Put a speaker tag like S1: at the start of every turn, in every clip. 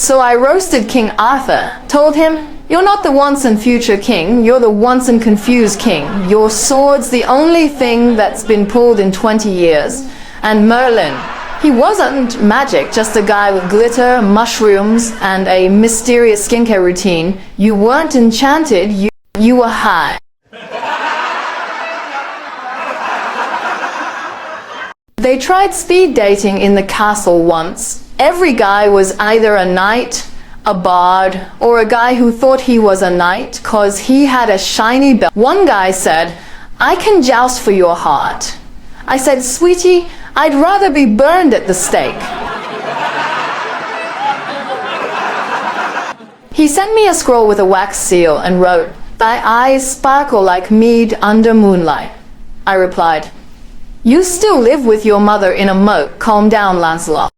S1: So I roasted King Arthur, told him, "You're not the once and future king, you're the once and confused king. Your sword's the only thing that's been pulled in 20 years. And Merlin, he wasn't magic, just a guy with glitter, mushrooms, and a mysterious skincare routine. You weren't enchanted, you were high." They tried speed dating in the castle once. Every guy was either a knight, a bard, or a guy who thought he was a knight cause he had a shiny belt. One guy said, "I can joust for your heart." I said, "Sweetie, I'd rather be burned at the stake." He sent me a scroll with a wax seal and wrote, "Thy eyes sparkle like mead under moonlight." I replied, "You still live with your mother in a moat. Calm down, Lancelot."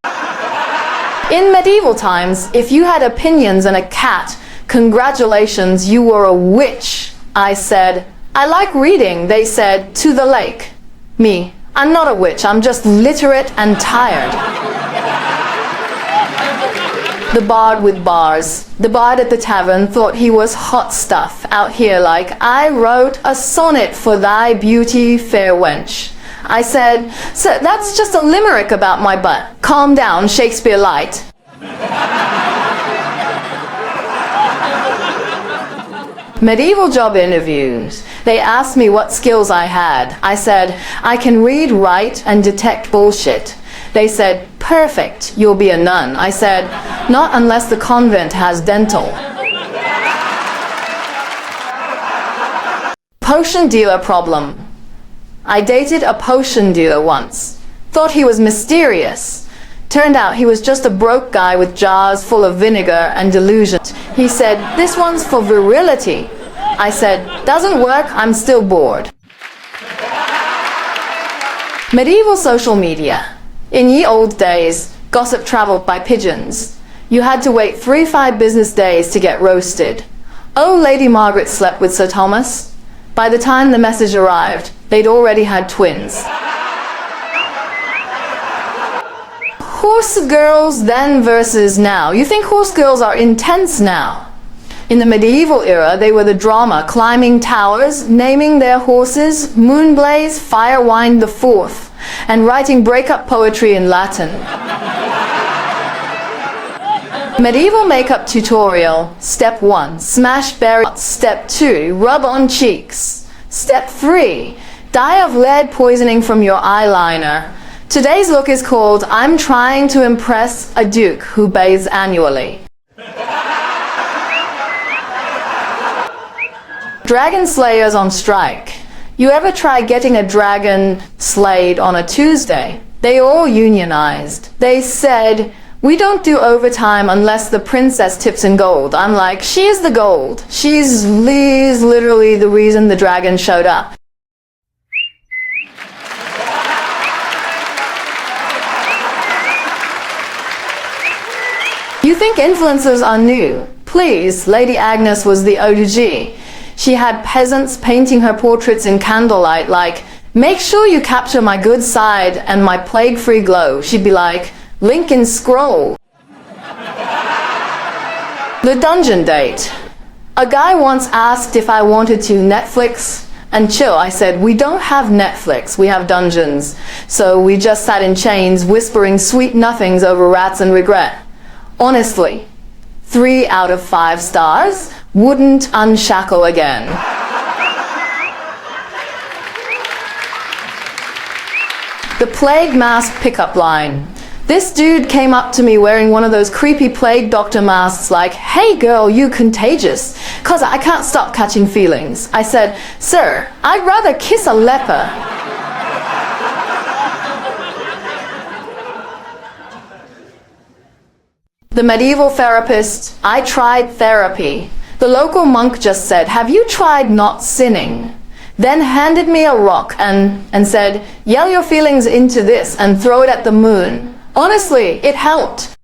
S1: In medieval times, if you had opinions and a cat, congratulations, you were a witch. I said, "I like reading." They said, "To the lake." Me, "I'm not a witch, I'm just literate and tired." The bard with bars. The bard at the tavern thought he was hot stuff out here like, "I wrote a sonnet for thy beauty, fair wench." I said, "Sir, that's just a limerick about my butt. Calm down, Shakespeare light." Medieval job interviews. They asked me what skills I had. I said, "I can read, write, and detect bullshit." They said, "Perfect, you'll be a nun." I said, "Not unless the convent has dental." Potion dealer problem. I dated a potion dealer once. Thought he was mysterious. Turned out he was just a broke guy with jars full of vinegar and delusions. He said, "This one's for virility." I said, "Doesn't work, I'm still bored." Medieval social media. In ye old days, gossip traveled by pigeons. You had to wait 3-5 business days to get roasted. "Oh, Lady Margaret slept with Sir Thomas." By the time the message arrived, they'd already had twins. Horse girls then versus now. You think horse girls are intense now? In the medieval era, they were the drama, climbing towers, naming their horses Moonblaze, Firewind the Fourth, and writing breakup poetry in Latin. Medieval makeup tutorial. Step 1, smash berries. Step 2, rub on cheeks. Step 3, die of lead poisoning from your eyeliner. Today's look is called "I'm trying to impress a duke who bathes annually." Dragon slayers on strike. You ever try getting a dragon slayed on a Tuesday? They all unionized. They said, "We don't do overtime unless the princess tips in gold." I'm like, she is the gold. She's literally the reason the dragon showed up. You think influencers are new? Please, Lady Agnes was the OG. She had peasants painting her portraits in candlelight like, "Make sure you capture my good side and my plague-free glow." She'd be like, "Link in scroll." The dungeon date. A guy once asked if I wanted to Netflix and chill. I said, "We don't have Netflix, we have dungeons." So we just sat in chains, whispering sweet nothings over rats and regret. Honestly, 3 out of 5 stars. Wouldn't unshackle again. The plague mask pickup line. This dude came up to me wearing one of those creepy plague doctor masks like, "Hey girl, you contagious, 'cause I can't stop catching feelings." I said, "Sir, I'd rather kiss a leper." The medieval therapist. I tried therapy. The local monk just said, "Have you tried not sinning?" Then handed me a rock and said, "Yell your feelings into this and throw it at the moon." Honestly, it helped.